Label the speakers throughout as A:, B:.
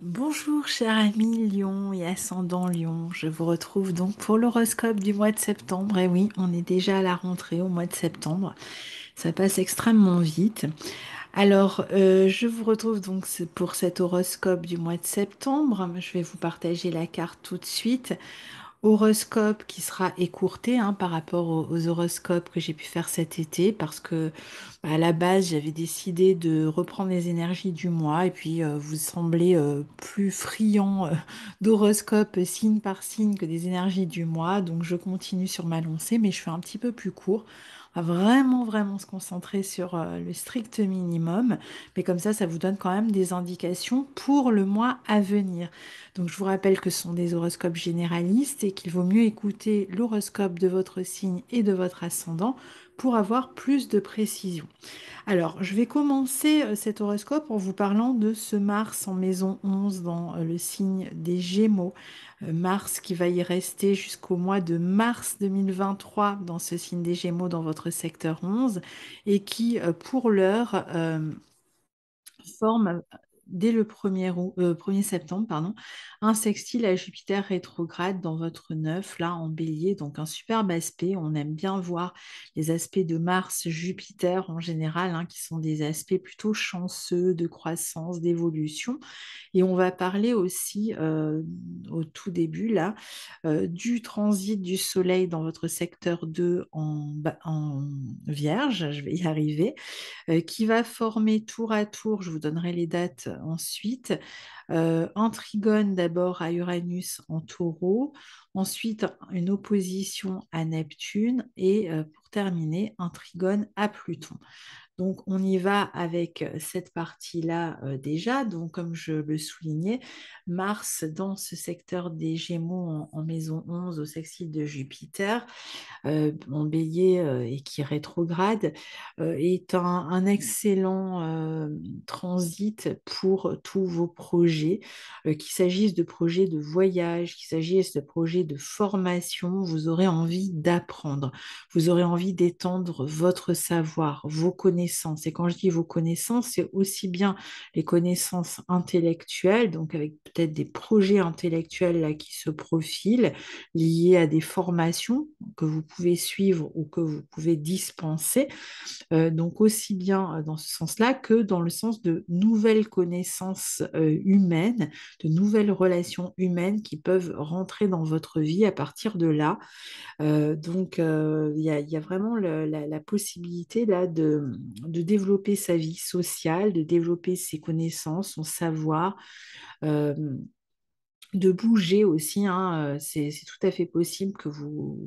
A: Bonjour cher ami Lion et ascendant Lion, je vous retrouve donc pour l'horoscope du mois de septembre. Et oui, on est déjà à la rentrée au mois de septembre, ça passe extrêmement vite. Alors, je vous retrouve donc pour cet horoscope du mois de septembre. Je vais vous partager la carte tout de suite. Horoscope qui sera écourté par rapport aux horoscopes que j'ai pu faire cet été parce que à la base j'avais décidé de reprendre les énergies du mois et puis vous semblez plus friand d'horoscopes signe par signe que des énergies du mois, donc je continue sur ma lancée mais je fais un petit peu plus court. On va vraiment se concentrer sur le strict minimum, mais comme ça vous donne quand même des indications pour le mois à venir. Donc je vous rappelle que ce sont des horoscopes généralistes et qu'il vaut mieux écouter l'horoscope de votre signe et de votre ascendant pour avoir plus de précision. Alors, je vais commencer cet horoscope en vous parlant de ce Mars en maison 11 dans le signe des Gémeaux. Mars qui va y rester jusqu'au mois de mars 2023 dans ce signe des Gémeaux dans votre secteur 11 et qui, pour l'heure, forme dès le 1er septembre, pardon, un sextile à Jupiter rétrograde dans votre neuf, là en bélier, donc un superbe aspect. On aime bien voir les aspects de Mars, Jupiter en général, qui sont des aspects plutôt chanceux de croissance, d'évolution. Et on va parler aussi au tout début là du transit du Soleil dans votre secteur 2 en Vierge, je vais y arriver, qui va former tour à tour, je vous donnerai les dates ensuite, un trigone d'abord à Uranus en Taureau, ensuite une opposition à Neptune et pour terminer un trigone à Pluton. Donc, on y va avec cette partie-là déjà. Donc, comme je le soulignais, Mars dans ce secteur des Gémeaux en maison 11 au sextile de Jupiter, en bélier et qui rétrograde, est un excellent transit pour tous vos projets, qu'il s'agisse de projets de voyage, qu'il s'agisse de projets de formation, vous aurez envie d'apprendre, vous aurez envie d'étendre votre savoir, vos connaissances. Et quand je dis vos connaissances, c'est aussi bien les connaissances intellectuelles, donc avec peut-être des projets intellectuels là qui se profilent, liés à des formations que vous pouvez suivre ou que vous pouvez dispenser. Donc aussi bien dans ce sens-là que dans le sens de nouvelles connaissances humaines, de nouvelles relations humaines qui peuvent rentrer dans votre vie à partir de là. Donc il y a vraiment la possibilité là de développer sa vie sociale, de développer ses connaissances, son savoir. euh, de bouger aussi, c'est tout à fait possible que vous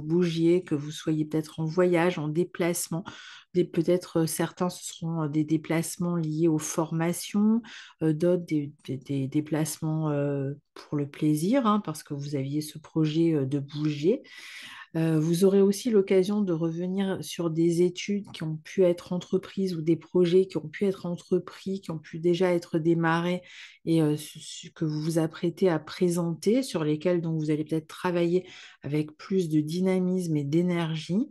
A: bougiez, que vous soyez peut-être en voyage, en déplacement. Peut-être certains ce seront des déplacements liés aux formations, d'autres des déplacements pour le plaisir, parce que vous aviez ce projet de bouger. Vous aurez aussi l'occasion de revenir sur des études qui ont pu être entreprises ou des projets qui ont pu être entrepris, qui ont pu déjà être démarrés et que vous vous apprêtez à présenter, sur lesquels donc vous allez peut-être travailler avec plus de dynamisme et d'énergie.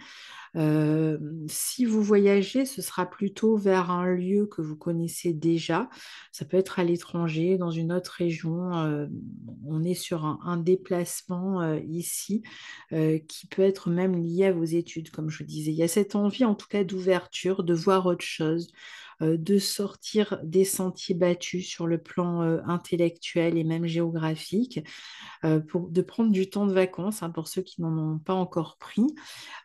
A: Euh, Si vous voyagez, ce sera plutôt vers un lieu que vous connaissez déjà. Ça peut être à l'étranger, dans une autre région. On est sur un déplacement ici qui peut être même lié à vos études, comme je vous disais. Il y a cette envie, en tout cas, d'ouverture, de voir autre chose, de sortir des sentiers battus sur le plan intellectuel et même géographique, de prendre du temps de vacances, pour ceux qui n'en ont pas encore pris.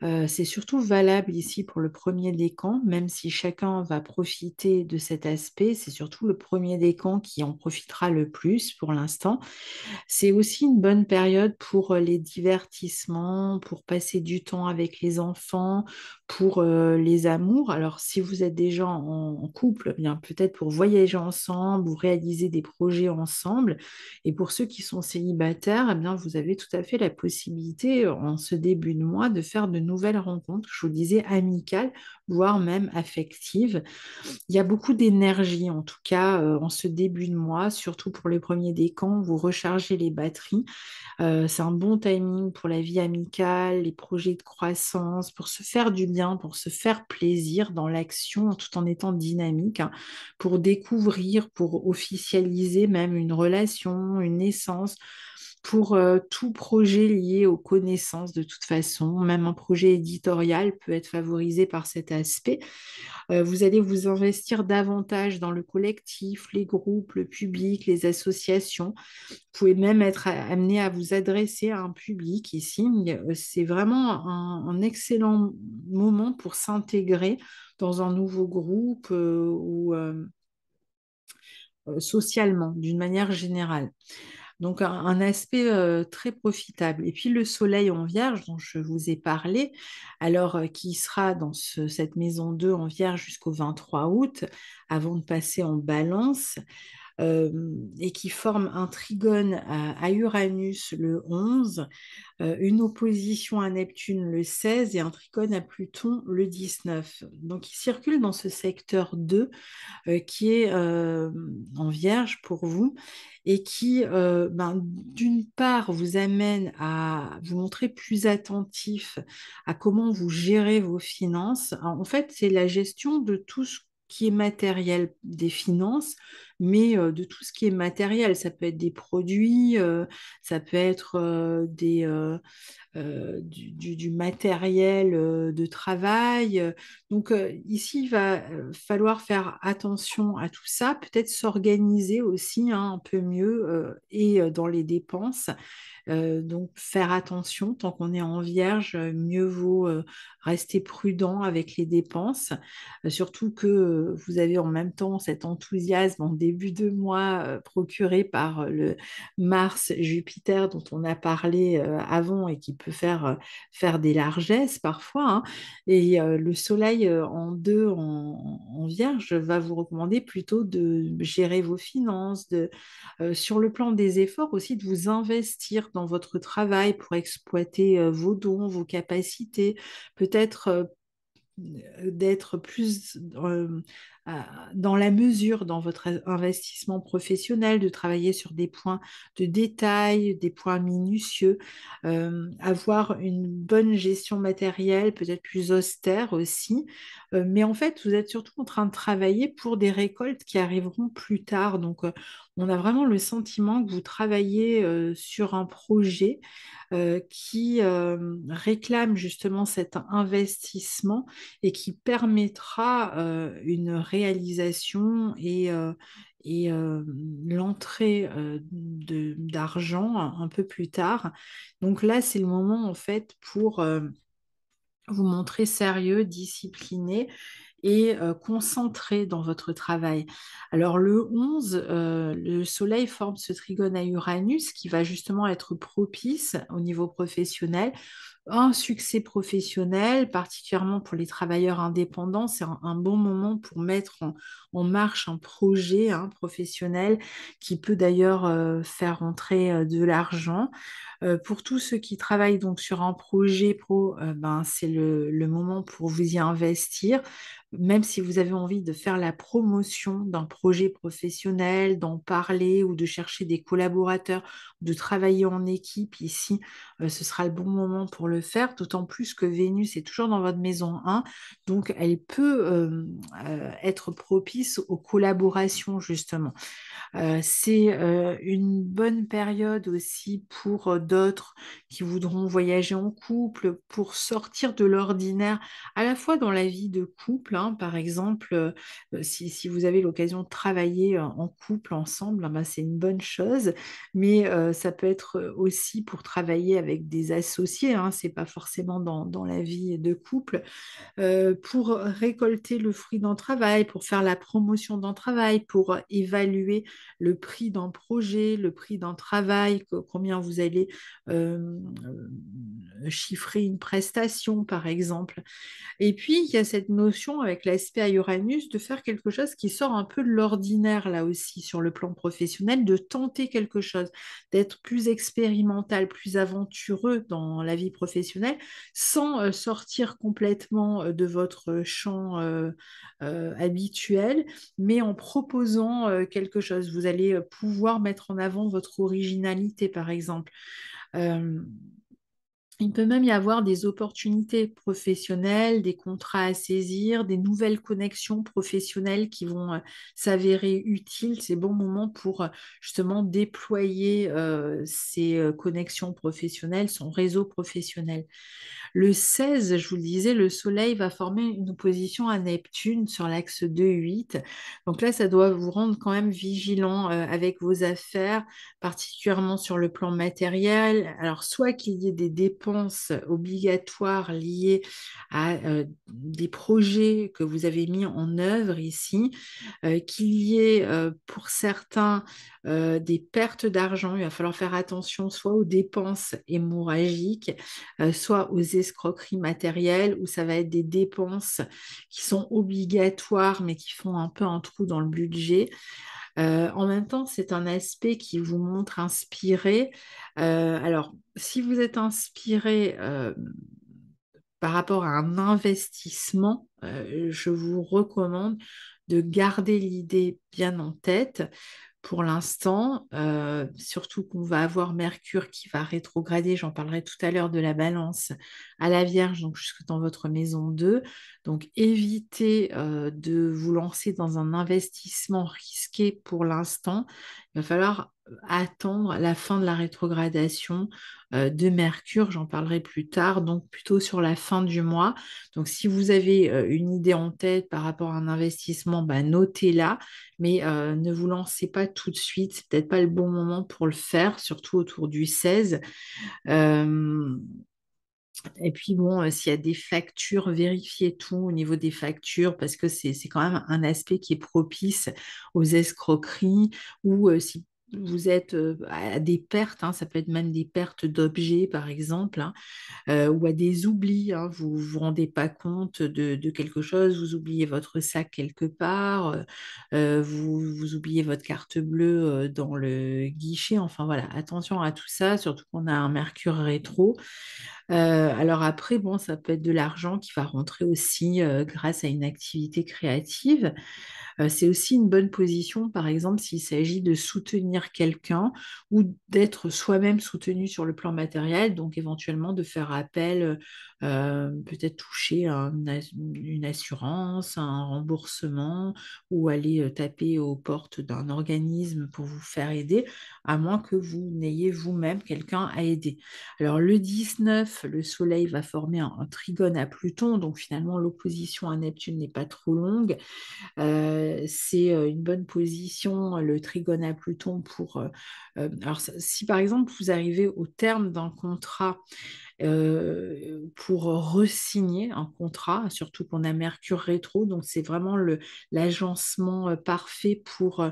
A: C'est surtout valable ici pour le premier décan, même si chacun va profiter de cet aspect, c'est surtout le premier décan qui en profitera le plus pour l'instant. C'est aussi une bonne période pour les divertissements, pour passer du temps avec les enfants, pour les amours. Alors, si vous êtes déjà en couple, eh bien peut-être pour voyager ensemble ou réaliser des projets ensemble. Et pour ceux qui sont célibataires, eh bien vous avez tout à fait la possibilité en ce début de mois de faire de nouvelles rencontres, je vous disais amicales, voire même affectives. Il y a beaucoup d'énergie, en tout cas, en ce début de mois, surtout pour les premiers décans, vous rechargez les batteries. C'est un bon timing pour la vie amicale, les projets de croissance, pour se faire du bien, pour se faire plaisir dans l'action tout en étant dynamique, hein, pour découvrir, pour officialiser même une relation, une naissance, pour tout projet lié aux connaissances de toute façon. Même un projet éditorial peut être favorisé par cet aspect. Vous allez vous investir davantage dans le collectif, les groupes, le public, les associations. Vous pouvez même être amené à vous adresser à un public ici. C'est vraiment un excellent moment pour s'intégrer dans un nouveau groupe ou socialement, d'une manière générale. Donc un aspect très profitable. Et puis le soleil en vierge dont je vous ai parlé, alors qui sera dans cette maison 2 en vierge jusqu'au 23 août, avant de passer en balance, euh, et qui forme un trigone à Uranus le 11, une opposition à Neptune le 16 et un trigone à Pluton le 19. Donc il circule dans ce secteur 2 qui est en vierge pour vous et qui, d'une part, vous amène à vous montrer plus attentif à comment vous gérez vos finances. En fait, c'est la gestion de tout ce qui est matériel des finances, mais de tout ce qui est matériel. Ça peut être des produits, ça peut être du matériel de travail. Donc ici, il va falloir faire attention à tout ça, peut-être s'organiser aussi hein, un peu mieux et dans les dépenses. Donc, faire attention, tant qu'on est en vierge, mieux vaut rester prudent avec les dépenses, surtout que vous avez en même temps cet enthousiasme en début de mois procuré par le Mars-Jupiter dont on a parlé avant et qui peut faire des largesses parfois, hein. Et le Soleil en deux en vierge va vous recommander plutôt de gérer vos finances, sur le plan des efforts aussi, de vous investir dans votre travail pour exploiter vos dons, vos capacités, peut-être d'être plus dans la mesure dans votre investissement professionnel, de travailler sur des points de détail, des points minutieux, avoir une bonne gestion matérielle, peut-être plus austère aussi. Mais en fait, vous êtes surtout en train de travailler pour des récoltes qui arriveront plus tard. Donc, on a vraiment le sentiment que vous travaillez sur un projet qui réclame justement cet investissement et qui permettra une réalisation et l'entrée d'argent un peu plus tard. Donc là, c'est le moment en fait pour vous montrer sérieux, discipliné et concentré dans votre travail. Alors le 11, le Soleil forme ce trigone à Uranus qui va justement être propice au niveau professionnel. Un succès professionnel, particulièrement pour les travailleurs indépendants, c'est un bon moment pour mettre en marche un projet hein, professionnel qui peut d'ailleurs faire rentrer de l'argent. Pour tous ceux qui travaillent donc sur un projet pro, c'est le moment pour vous y investir. Même si vous avez envie de faire la promotion d'un projet professionnel, d'en parler ou de chercher des collaborateurs, de travailler en équipe ici, ce sera le bon moment pour le faire, d'autant plus que Vénus est toujours dans votre maison 1, donc elle peut être propice aux collaborations justement. C'est une bonne période aussi pour d'autres qui voudront voyager en couple, pour sortir de l'ordinaire, à la fois dans la vie de couple, hein, par exemple, si vous avez l'occasion de travailler en couple ensemble, ah ben, c'est une bonne chose, mais ça peut être aussi pour travailler avec des associés, hein, c'est pas forcément dans la vie de couple, pour récolter le fruit d'un travail, pour faire la promotion d'un travail, pour évaluer le prix d'un projet, le prix d'un travail, combien vous allez chiffrer une prestation, par exemple. Et puis, il y a cette notion avec l'aspect à Uranus de faire quelque chose qui sort un peu de l'ordinaire, là aussi, sur le plan professionnel, de tenter quelque chose, d'être plus expérimental, plus aventureux dans la vie professionnelle, sans sortir complètement de votre champ habituel, mais en proposant quelque chose. Vous allez pouvoir mettre en avant votre originalité, par exemple. Euh, Il peut même y avoir des opportunités professionnelles, des contrats à saisir, des nouvelles connexions professionnelles qui vont s'avérer utiles. C'est bon moment pour justement déployer ces connexions professionnelles, son réseau professionnel. Le 16, je vous le disais, le Soleil va former une opposition à Neptune sur l'axe 2-8. Donc là, ça doit vous rendre quand même vigilant avec vos affaires, particulièrement sur le plan matériel. Alors, soit qu'il y ait des dépenses obligatoires liées à des projets que vous avez mis en œuvre ici, qu'il y ait pour certains des pertes d'argent. Il va falloir faire attention soit aux dépenses hémorragiques, soit aux escroqueries matérielles, où ça va être des dépenses qui sont obligatoires, mais qui font un peu un trou dans le budget. En même temps, c'est un aspect qui vous montre inspiré. Alors, si vous êtes inspiré par rapport à un investissement, je vous recommande de garder l'idée bien en tête pour l'instant, surtout qu'on va avoir Mercure qui va rétrograder, j'en parlerai tout à l'heure de la Balance à la Vierge, donc jusque dans votre maison 2. Donc évitez de vous lancer dans un investissement risqué pour l'instant. Il va falloir attendre la fin de la rétrogradation de Mercure, j'en parlerai plus tard, donc plutôt sur la fin du mois. Donc si vous avez une idée en tête par rapport à un investissement, bah, notez-la, mais ne vous lancez pas tout de suite, c'est peut-être pas le bon moment pour le faire, surtout autour du 16. Euh, et puis bon, s'il y a des factures, vérifiez tout au niveau des factures parce que c'est quand même un aspect qui est propice aux escroqueries ou si vous êtes à des pertes, hein, ça peut être même des pertes d'objets par exemple, hein, ou à des oublis, hein, vous vous rendez pas compte de quelque chose, vous oubliez votre sac quelque part, vous oubliez votre carte bleue dans le guichet, enfin voilà, attention à tout ça, surtout qu'on a un Mercure rétro. Alors après, bon, ça peut être de l'argent qui va rentrer aussi grâce à une activité créative. C'est aussi une bonne position, par exemple, s'il s'agit de soutenir quelqu'un ou d'être soi-même soutenu sur le plan matériel, donc éventuellement de faire appel, peut-être toucher une assurance, un remboursement ou aller taper aux portes d'un organisme pour vous faire aider, à moins que vous n'ayez vous-même quelqu'un à aider. Alors le 19, le Soleil va former un trigone à Pluton, donc finalement l'opposition à Neptune n'est pas trop longue. C'est une bonne position, le trigone à Pluton pour... alors si par exemple vous arrivez au terme d'un contrat pour re-signer un contrat, surtout qu'on a Mercure rétro, donc c'est vraiment l'agencement parfait pour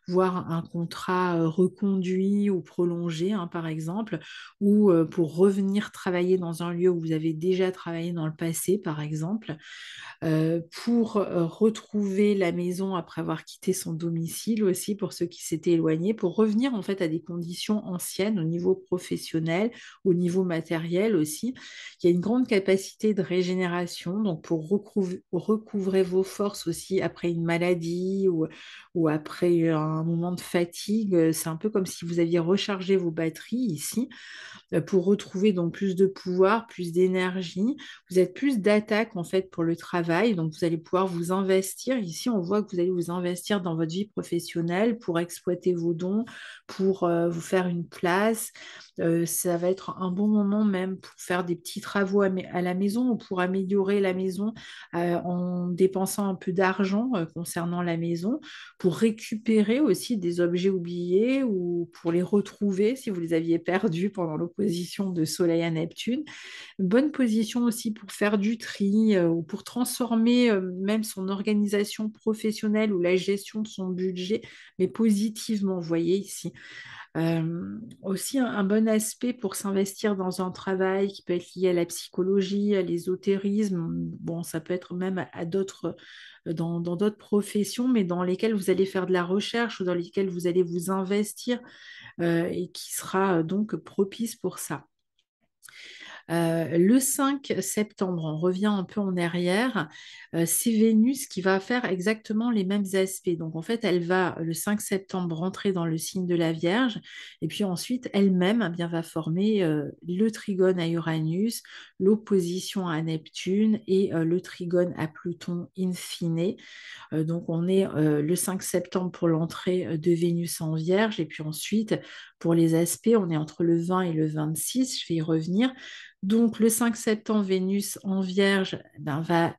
A: voir un contrat reconduit ou prolongé, hein, par exemple, ou pour revenir travailler dans un lieu où vous avez déjà travaillé dans le passé, par exemple, pour retrouver la maison après avoir quitté son domicile aussi, pour ceux qui s'étaient éloignés, pour revenir en fait à des conditions anciennes au niveau professionnel, au niveau matériel aussi. Il y a une grande capacité de régénération, donc pour recouvrer vos forces aussi après une maladie ou après un moment de fatigue. C'est un peu comme si vous aviez rechargé vos batteries ici pour retrouver donc plus de pouvoir, plus d'énergie. Vous êtes plus d'attaque en fait pour le travail, donc vous allez pouvoir vous investir. Ici, on voit que vous allez vous investir dans votre vie professionnelle pour exploiter vos dons, pour vous faire une place. Ça va être un bon moment même pour faire des petits travaux à la maison ou pour améliorer la maison en dépensant un peu d'argent concernant la maison, pour récupérer aussi des objets oubliés ou pour les retrouver si vous les aviez perdus pendant l'opposition de Soleil à Neptune. Bonne position aussi pour faire du tri ou pour transformer même son organisation professionnelle ou la gestion de son budget, mais positivement, vous voyez ici. Aussi un bon aspect pour s'investir dans un travail qui peut être lié à la psychologie, à l'ésotérisme. Bon, ça peut être même à d'autres, dans d'autres professions, mais dans lesquelles vous allez faire de la recherche ou dans lesquelles vous allez vous investir et qui sera donc propice pour ça. Le 5 septembre, on revient un peu en arrière, c'est Vénus qui va faire exactement les mêmes aspects. Donc en fait, elle va le 5 septembre rentrer dans le signe de la Vierge, et puis ensuite elle-même bien, va former le trigone à Uranus, l'opposition à Neptune et le trigone à Pluton in fine. Donc on est le 5 septembre pour l'entrée de Vénus en Vierge, et puis ensuite pour les aspects, on est entre le 20 et le 26, je vais y revenir. Donc le 5 septembre, Vénus en Vierge va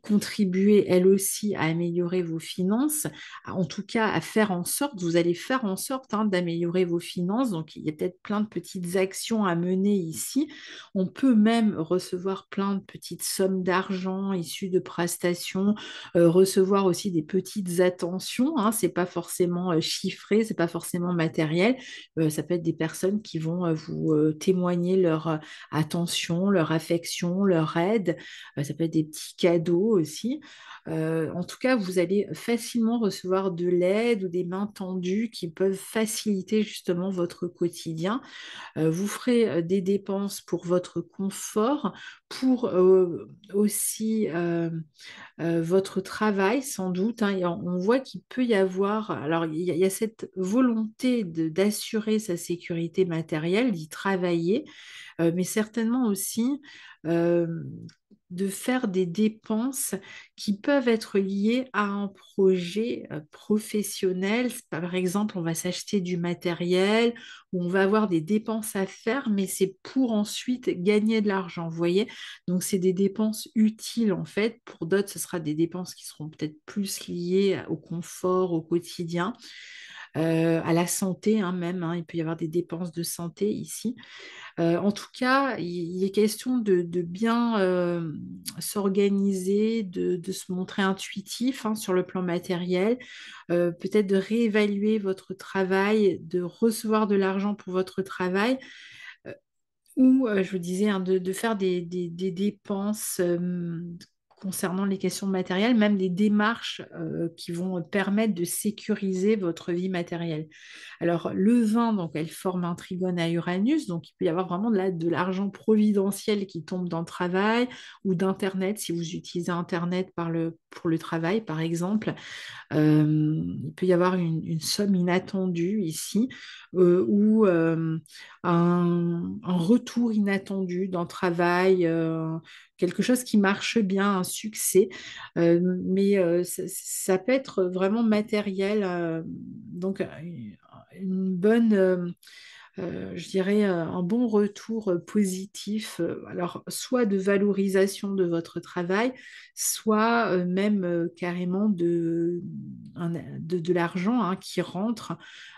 A: contribuer elle aussi à améliorer vos finances, en tout cas à faire en sorte, vous allez faire en sorte d'améliorer vos finances. Donc il y a peut-être plein de petites actions à mener ici. On peut même recevoir plein de petites sommes d'argent issues de prestations, recevoir aussi des petites attentions. C'est pas forcément chiffré, c'est pas forcément matériel. Ça peut être des personnes qui vont vous témoigner leur attention, leur affection, leur aide. Ça peut être des petits cadeaux aussi. En tout cas, vous allez facilement recevoir de l'aide ou des mains tendues qui peuvent faciliter justement votre quotidien. Vous ferez des dépenses pour votre confort, pour aussi votre travail sans doute. Et on voit qu'il peut y avoir, alors il y a cette volonté d'assurer sa sécurité matérielle, d'y travailler, mais certainement aussi euh, de faire des dépenses qui peuvent être liées à un projet professionnel. Par exemple, on va s'acheter du matériel, ou on va avoir des dépenses à faire, mais c'est pour ensuite gagner de l'argent, vous voyez? Donc, c'est des dépenses utiles en fait. Pour d'autres, ce sera des dépenses qui seront peut-être plus liées au confort, au quotidien. À la santé même, il peut y avoir des dépenses de santé ici. En tout cas, il est question de bien s'organiser, de se montrer intuitif sur le plan matériel, peut-être de réévaluer votre travail, de recevoir de l'argent pour votre travail, euh, ou je vous disais de faire des dépenses concernant les questions matérielles, même des démarches qui vont permettre de sécuriser votre vie matérielle. Alors, le 20, donc, elle forme un trigone à Uranus, donc il peut y avoir vraiment de l'argent providentiel qui tombe dans le travail, ou d'Internet, si vous utilisez Internet pour le travail, par exemple. Il peut y avoir une somme inattendue ici, ou un retour inattendu dans le travail, quelque chose qui marche bien, un succès. Mais ça peut être vraiment matériel, donc une bonne, je dirais, un bon retour positif, alors soit de valorisation de votre travail, soit même carrément de l'argent qui rentre,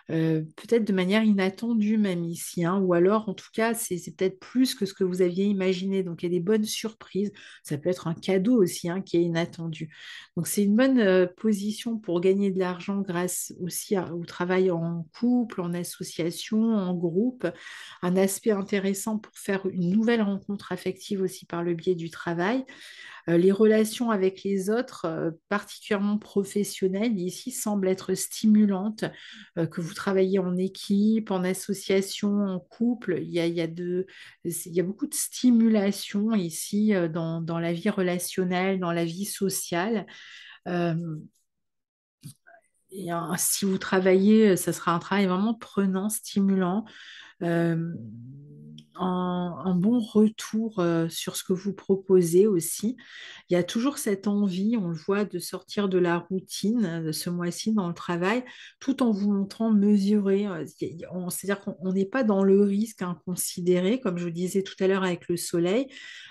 A: peut-être de manière inattendue même ici, ou alors en tout cas c'est peut-être plus que ce que vous aviez imaginé. Donc il y a des bonnes surprises, ça peut être un cadeau aussi qui est inattendu. Donc c'est une bonne position pour gagner de l'argent grâce aussi au travail en couple, en association, en groupe. Un aspect intéressant pour faire une nouvelle rencontre affective aussi par le biais du travail. Les relations avec les autres, particulièrement professionnelles, ici semblent être stimulantes, que vous travaillez en équipe, en association, en couple. Il y a beaucoup de stimulation ici dans la vie relationnelle, dans la vie sociale. Euh, Si vous travaillez, ça sera un travail vraiment prenant, stimulant, euh, un bon retour sur ce que vous proposez aussi. Il y a toujours cette envie, on le voit, de sortir de la routine de ce mois-ci dans le travail, tout en vous montrant mesuré. C'est-à-dire qu'on n'est pas dans le risque inconsidéré, comme je vous disais tout à l'heure avec le soleil.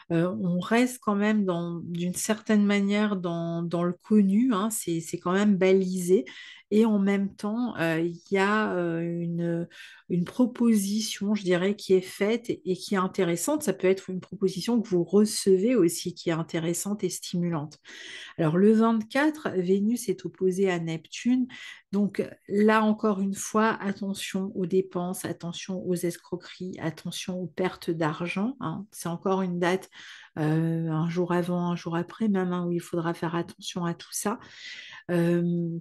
A: On reste quand même d'une certaine manière dans le connu, c'est quand même balisé. Et en même temps, il y a une proposition, je dirais, qui est faite et qui est intéressante. Ça peut être une proposition que vous recevez aussi, qui est intéressante et stimulante. Alors le 24, Vénus est opposée à Neptune. Donc là encore une fois, attention aux dépenses, attention aux escroqueries, attention aux pertes d'argent. C'est encore une date un jour avant, un jour après, même où il faudra faire attention à tout ça.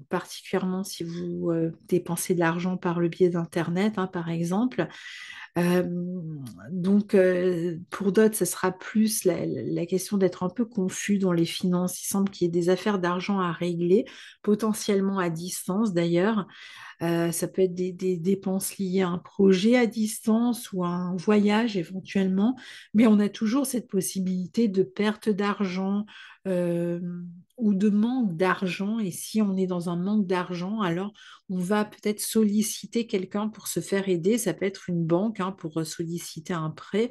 A: Particulièrement si vous dépensez de l'argent par le biais d'Internet, par exemple. Euh, pour d'autres, ce sera plus la question d'être un peu confus dans les finances. Il semble qu'il y ait des affaires d'argent à régler, potentiellement à distance d'ailleurs. Ça peut être des dépenses liées à un projet à distance ou à un voyage éventuellement, mais on a toujours cette possibilité de perte d'argent euh, ou de manque d'argent. Et si on est dans un manque d'argent, alors on va peut-être solliciter quelqu'un pour se faire aider. Ça peut être une banque pour solliciter un prêt,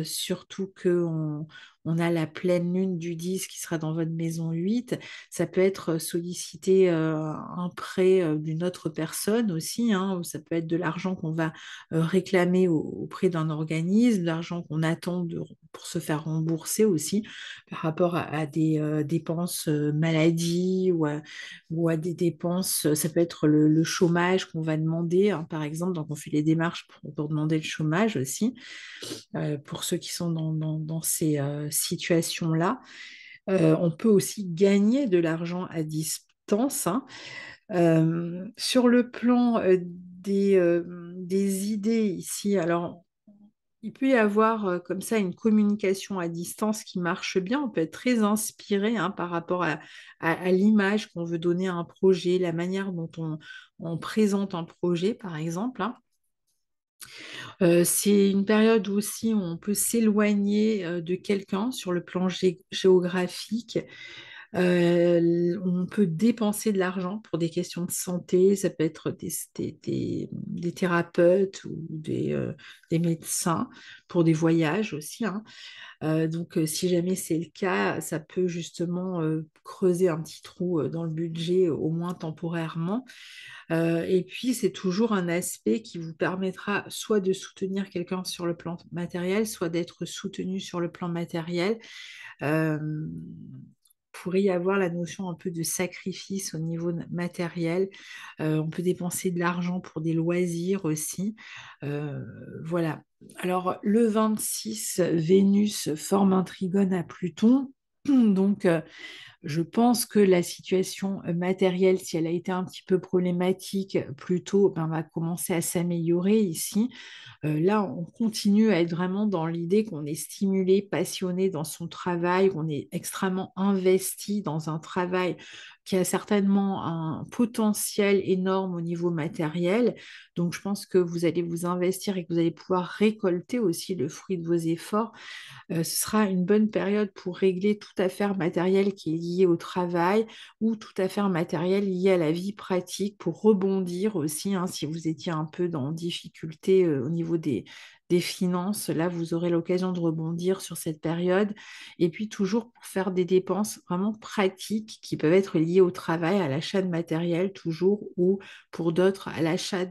A: surtout qu'on on a la pleine lune du 10 qui sera dans votre maison 8. Ça peut être solliciter un prêt d'une autre personne aussi, ou ça peut être de l'argent qu'on va réclamer auprès d'un organisme, de l'argent qu'on attend pour se faire rembourser aussi par rapport à des dépenses maladie ou à des dépenses, ça peut être le chômage qu'on va demander, par exemple, donc on fait les démarches pour demander le chômage aussi, pour ceux qui sont dans ces situations-là. On peut aussi gagner de l'argent à distance, hein. Sur le plan des idées ici, alors il peut y avoir comme ça une communication à distance qui marche bien. On peut être très inspiré par rapport à l'image qu'on veut donner à un projet, la manière dont on présente un projet, par exemple, hein. C'est une période aussi où on peut s'éloigner de quelqu'un sur le plan géographique. On peut dépenser de l'argent pour des questions de santé, ça peut être des thérapeutes ou des médecins pour des voyages aussi, hein. Si jamais c'est le cas, ça peut justement creuser un petit trou dans le budget, au moins temporairement. Et puis, c'est toujours un aspect qui vous permettra soit de soutenir quelqu'un sur le plan matériel, soit d'être soutenu sur le plan matériel. Euh, pourrait y avoir la notion un peu de sacrifice au niveau matériel. On peut dépenser de l'argent pour des loisirs aussi. Euh, voilà. Alors, le 26, Vénus forme un trigone à Pluton. Donc, je pense que la situation matérielle, si elle a été un petit peu problématique plus tôt, ben, va commencer à s'améliorer ici. Là, on continue à être vraiment dans l'idée qu'on est stimulé, passionné dans son travail, qu'on est extrêmement investi dans un travail qui a certainement un potentiel énorme au niveau matériel. Donc, je pense que vous allez vous investir et que vous allez pouvoir récolter aussi le fruit de vos efforts. Ce sera une bonne période pour régler toute affaire matérielle qui est liée au travail ou toute affaire matérielle liée à la vie pratique pour rebondir aussi, si vous étiez un peu dans difficulté au niveau des finances. Là, vous aurez l'occasion de rebondir sur cette période. Et puis toujours pour faire des dépenses vraiment pratiques qui peuvent être liées au travail, à l'achat de matériel toujours, ou pour d'autres à l'achat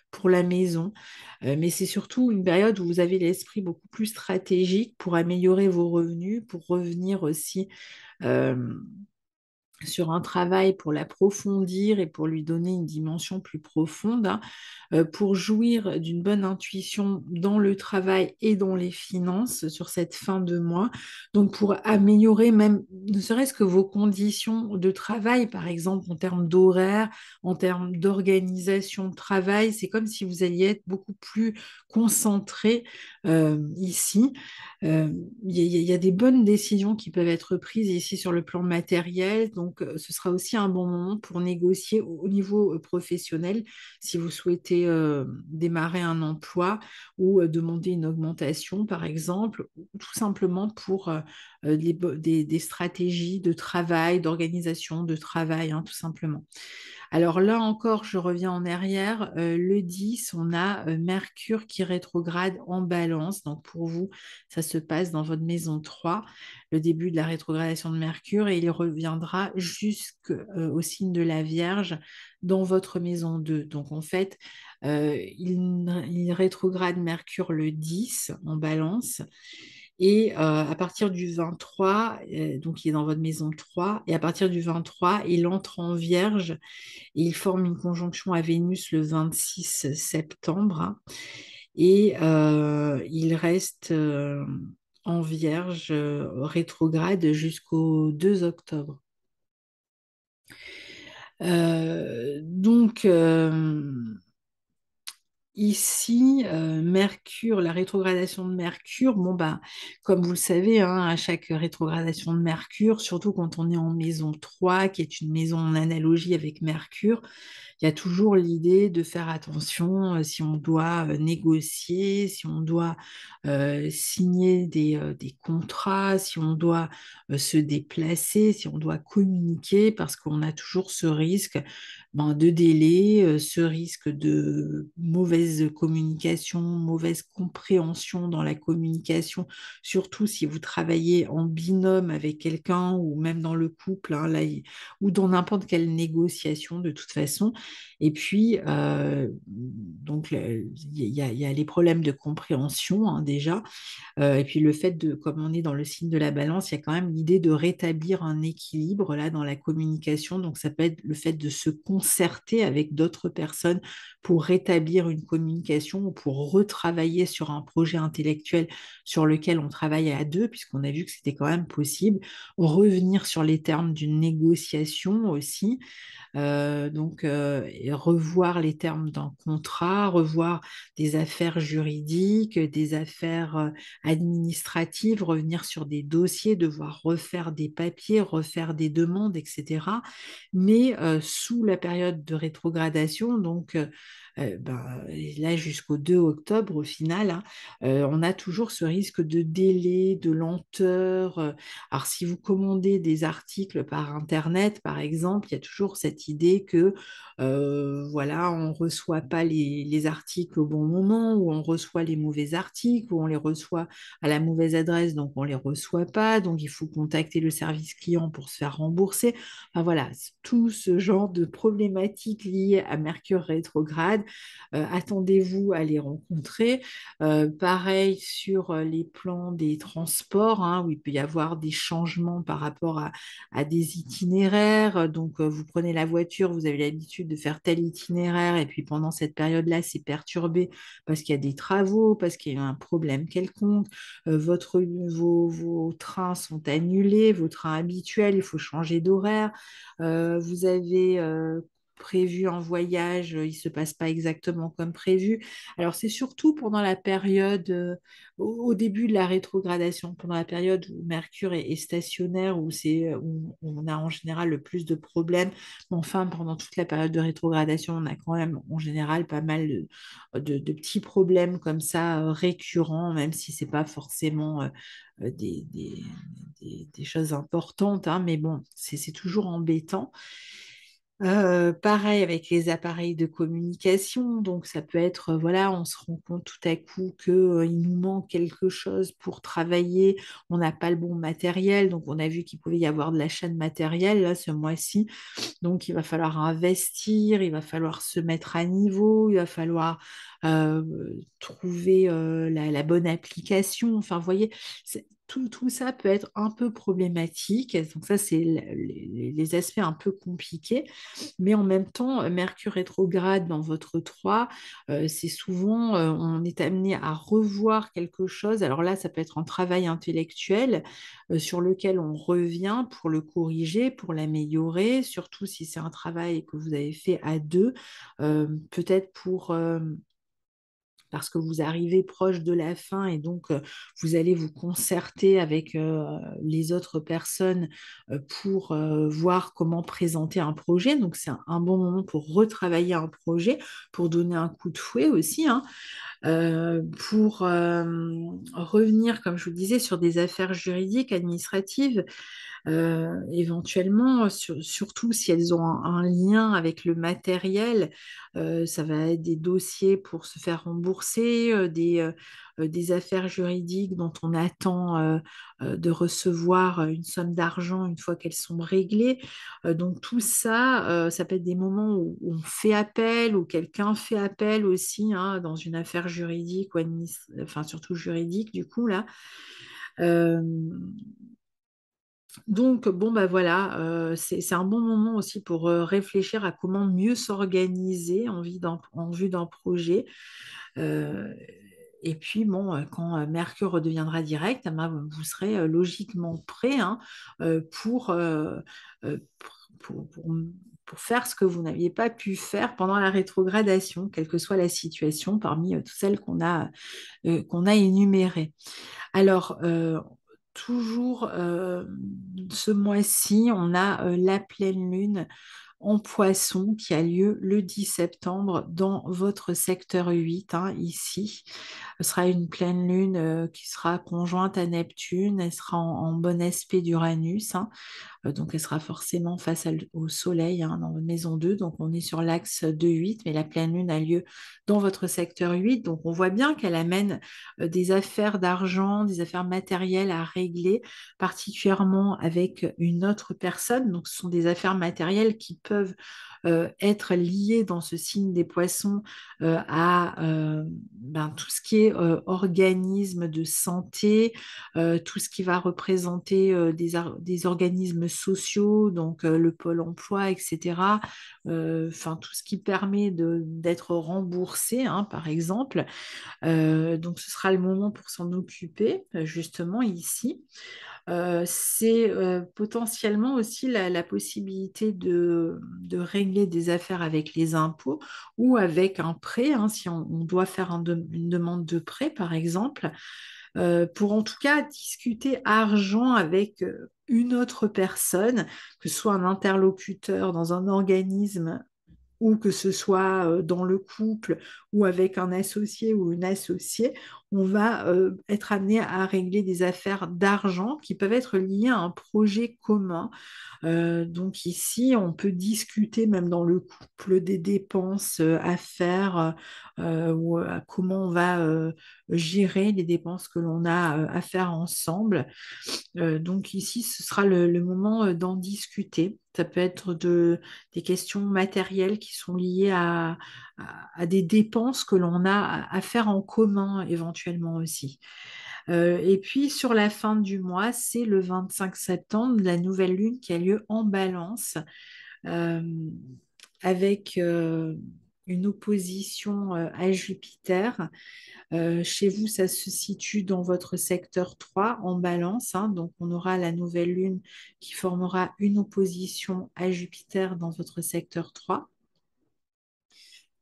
A: pour la maison. Mais c'est surtout une période où vous avez l'esprit beaucoup plus stratégique pour améliorer vos revenus, pour revenir aussi euh, sur un travail pour l'approfondir et pour lui donner une dimension plus profonde, pour jouir d'une bonne intuition dans le travail et dans les finances sur cette fin de mois. Donc pour améliorer même, ne serait-ce que vos conditions de travail, par exemple en termes d'horaire, en termes d'organisation de travail, c'est comme si vous alliez être beaucoup plus concentré ici. Euh, il y a des bonnes décisions qui peuvent être prises ici sur le plan matériel, donc ce sera aussi un bon moment pour négocier au niveau professionnel si vous souhaitez démarrer un emploi ou demander une augmentation, par exemple, ou tout simplement pour des stratégies de travail, d'organisation de travail, tout simplement. Alors là encore, je reviens en arrière. Le 10, on a Mercure qui rétrograde en balance. Donc pour vous, ça se passe dans votre maison 3, le début de la rétrogradation de Mercure, et il reviendra jusqu'au signe de la Vierge dans votre maison 2. Donc en fait, il rétrograde Mercure le 10 en balance. Et à partir du 23, donc il est dans votre maison 3, et à partir du 23, il entre en Vierge et il forme une conjonction à Vénus le 26 septembre, hein. Et il reste en Vierge, rétrograde jusqu'au 2 octobre. Donc, ici, Mercure, la rétrogradation de Mercure, bon bah, comme vous le savez, hein, à chaque rétrogradation de Mercure, surtout quand on est en maison 3, qui est une maison en analogie avec Mercure, il y a toujours l'idée de faire attention si on doit négocier, si on doit signer des contrats, si on doit se déplacer, si on doit communiquer, parce qu'on a toujours ce risque ben, de délai, ce risque de mauvaise communication, mauvaise compréhension dans la communication, surtout si vous travaillez en binôme avec quelqu'un ou même dans le couple, hein, là, ou dans n'importe quelle négociation de toute façon. Et puis, donc, il y a les problèmes de compréhension hein, déjà. Et puis le fait de, comme on est dans le signe de la balance, il y a quand même l'idée de rétablir un équilibre là dans la communication. Donc ça peut être le fait de se concerter avec d'autres personnes pour rétablir une communication ou pour retravailler sur un projet intellectuel sur lequel on travaille à deux, puisqu'on a vu que c'était quand même possible. Revenir sur les termes d'une négociation aussi. Et revoir les termes d'un contrat, revoir des affaires juridiques, des affaires administratives, revenir sur des dossiers, devoir refaire des papiers, refaire des demandes, etc. Mais sous la période de rétrogradation, ben, là jusqu'au 2 octobre au final, hein, on a toujours ce risque de délai, de lenteur. Alors si vous commandez des articles par Internet, par exemple, il y a toujours cette idée que voilà, on ne reçoit pas les articles au bon moment, ou on reçoit les mauvais articles, ou on les reçoit à la mauvaise adresse, donc on ne les reçoit pas, donc il faut contacter le service client pour se faire rembourser. Enfin, voilà, tout ce genre de problématiques liées à Mercure rétrograde, attendez-vous à les rencontrer. Pareil sur les plans des transports, hein, où il peut y avoir des changements par rapport à des itinéraires. Donc, vous prenez la voiture, vous avez l'habitude de faire tel itinéraire, et puis pendant cette période-là, c'est perturbé parce qu'il y a des travaux, parce qu'il y a un problème quelconque. Vos trains sont annulés, vos trains habituels, il faut changer d'horaire. Vous avez prévu un voyage, il ne se passe pas exactement comme prévu. Alors, c'est surtout pendant la période, au début de la rétrogradation, pendant la période où Mercure est stationnaire, où on a en général le plus de problèmes. Mais enfin, pendant toute la période de rétrogradation, on a quand même en général pas mal de petits problèmes comme ça, récurrents, même si ce n'est pas forcément euh, des, des, des choses importantes, hein, mais bon, c'est toujours embêtant. Pareil avec les appareils de communication, donc ça peut être, voilà, on se rend compte tout à coup que, il nous manque quelque chose pour travailler, on n'a pas le bon matériel, donc on a vu qu'il pouvait y avoir de l'achat de matériel là ce mois-ci, donc il va falloir investir, il va falloir se mettre à niveau, il va falloir euh, trouver la bonne application. Enfin, vous voyez, tout ça peut être un peu problématique. Donc ça, c'est les aspects un peu compliqués. Mais en même temps, Mercure rétrograde dans votre 3, c'est souvent, on est amené à revoir quelque chose. Alors là, ça peut être un travail intellectuel sur lequel on revient pour le corriger, pour l'améliorer, surtout si c'est un travail que vous avez fait à deux, peut-être parce que vous arrivez proche de la fin et donc vous allez vous concerter avec les autres personnes pour voir comment présenter un projet. Donc c'est un bon moment pour retravailler un projet, pour donner un coup de fouet aussi, hein, pour revenir, comme je vous le disais, sur des affaires juridiques, administratives. Éventuellement, surtout si elles ont un lien avec le matériel, ça va être des dossiers pour se faire rembourser, des affaires juridiques dont on attend de recevoir une somme d'argent une fois qu'elles sont réglées. Donc tout ça, ça peut être des moments où on fait appel, où quelqu'un fait appel aussi hein, dans une affaire juridique, enfin surtout juridique du coup là. Euh, donc, bon, bah voilà, c'est un bon moment aussi pour réfléchir à comment mieux s'organiser en vue d'un projet. Euh, Et puis, bon, quand Mercure redeviendra direct, eh ben, vous serez logiquement prêt, hein, pour, euh, pour, pour- pour faire ce que vous n'aviez pas pu faire pendant la rétrogradation, quelle que soit la situation, parmi toutes celles qu'on a énumérées. Alors, toujours ce mois-ci, on a la pleine lune en Poisson qui a lieu le 10 septembre dans votre secteur 8, hein, ici. Ce sera une pleine lune qui sera conjointe à Neptune, elle sera en bon aspect d'Uranus, hein. Donc elle sera forcément au Soleil, hein, dans votre maison 2. Donc on est sur l'axe 2-8, mais la pleine lune a lieu dans votre secteur 8. Donc on voit bien qu'elle amène des affaires d'argent, des affaires matérielles à régler, particulièrement avec une autre personne. Donc ce sont des affaires matérielles qui peuvent être liées dans ce signe des poissons à tout ce qui est organisme de santé, tout ce qui va représenter des organismes sociaux, donc le pôle emploi, etc. Enfin, tout ce qui permet d'être remboursé, hein, par exemple. Donc, ce sera le moment pour s'en occuper, justement, ici. C'est potentiellement aussi la possibilité de régler des affaires avec les impôts ou avec un prêt, hein, si on doit faire une demande de prêt, par exemple, pour en tout cas discuter argent avec une autre personne, que ce soit un interlocuteur dans un organisme ou que ce soit dans le couple ou avec un associé ou une associée, on va être amené à régler des affaires d'argent qui peuvent être liées à un projet commun. Donc ici, on peut discuter même dans le couple des dépenses à faire, ou comment on va gérer les dépenses que l'on a à faire ensemble. Donc ici, ce sera le moment d'en discuter. Ça peut être des questions matérielles qui sont liées à des dépenses que l'on a à faire en commun éventuellement aussi. Et puis sur la fin du mois, c'est le 25 septembre, la nouvelle lune qui a lieu en Balance, euh, avec une opposition à Jupiter. Chez vous, ça se situe dans votre secteur 3 en Balance, hein. Donc on aura la nouvelle lune qui formera une opposition à Jupiter dans votre secteur 3.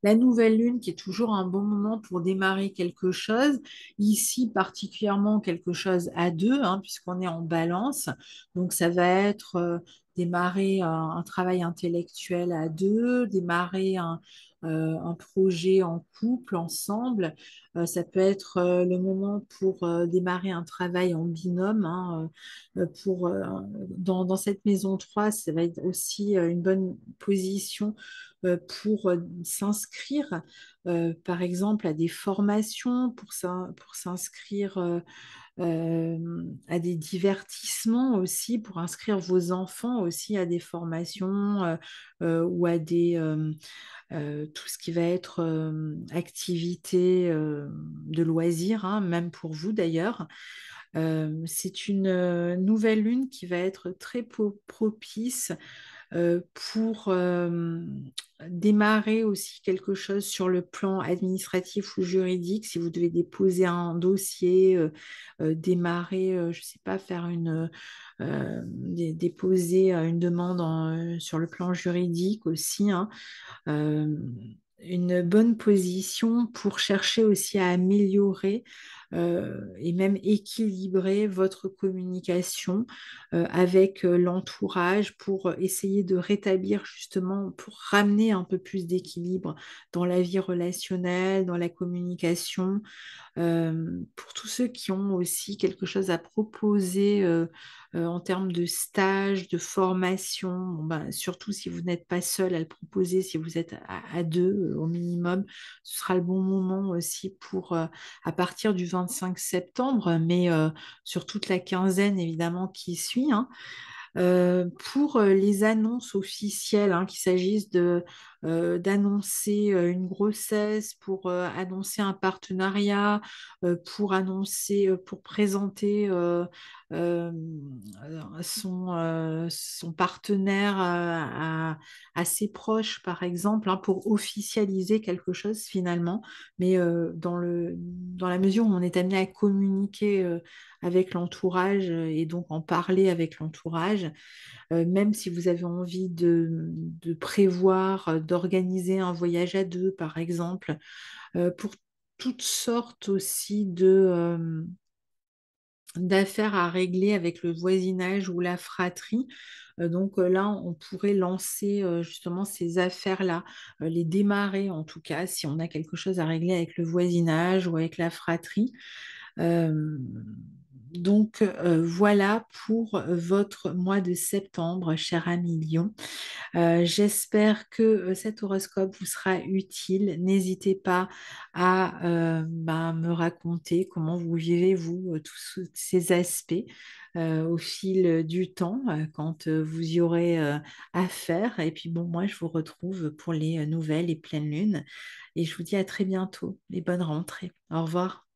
A: La nouvelle lune, qui est toujours un bon moment pour démarrer quelque chose, ici particulièrement quelque chose à deux, hein, puisqu'on est en balance. Donc ça va être démarrer un travail intellectuel à deux, démarrer un projet en couple, ensemble. Ça peut être le moment pour démarrer un travail en binôme, hein, dans cette maison 3, ça va être aussi une bonne position pour s'inscrire, par exemple, à des formations, pour s'inscrire à des divertissements aussi, pour inscrire vos enfants aussi à des formations ou à tout ce qui va être activité de loisirs, hein, même pour vous d'ailleurs. C'est une nouvelle lune qui va être très propice pour démarrer aussi quelque chose sur le plan administratif ou juridique, si vous devez déposer un dossier, démarrer, je ne sais pas, faire déposer une demande sur le plan juridique aussi, hein. euh, une bonne position pour chercher aussi à améliorer et même équilibrer votre communication avec l'entourage pour essayer de rétablir justement, pour ramener un peu plus d'équilibre dans la vie relationnelle, dans la communication, pour tous ceux qui ont aussi quelque chose à proposer en termes de stage, de formation, bon, ben, surtout si vous n'êtes pas seul à le proposer, si vous êtes à deux au minimum, ce sera le bon moment aussi pour, à partir du 25 septembre, mais sur toute la quinzaine évidemment qui suit, hein. Pour les annonces officielles, hein, qu'il s'agisse d'annoncer une grossesse, pour annoncer un partenariat, pour présenter euh, son partenaire à ses proches, par exemple, hein, pour officialiser quelque chose finalement. Mais dans la mesure où on est amené à communiquer avec l'entourage et donc en parler avec l'entourage, même si vous avez envie de prévoir, d'organiser un voyage à deux, par exemple, pour toutes sortes aussi d'affaires à régler avec le voisinage ou la fratrie. Donc là, on pourrait lancer justement ces affaires-là, les démarrer en tout cas, si on a quelque chose à régler avec le voisinage ou avec la fratrie. Euh, voilà pour votre mois de septembre, cher ami Lion. J'espère que cet horoscope vous sera utile. N'hésitez pas à me raconter comment vous vivez, vous, tous ces aspects au fil du temps, quand vous y aurez à faire. Et puis bon, moi, je vous retrouve pour les nouvelles et pleines lunes. Et je vous dis à très bientôt et bonne rentrée. Au revoir.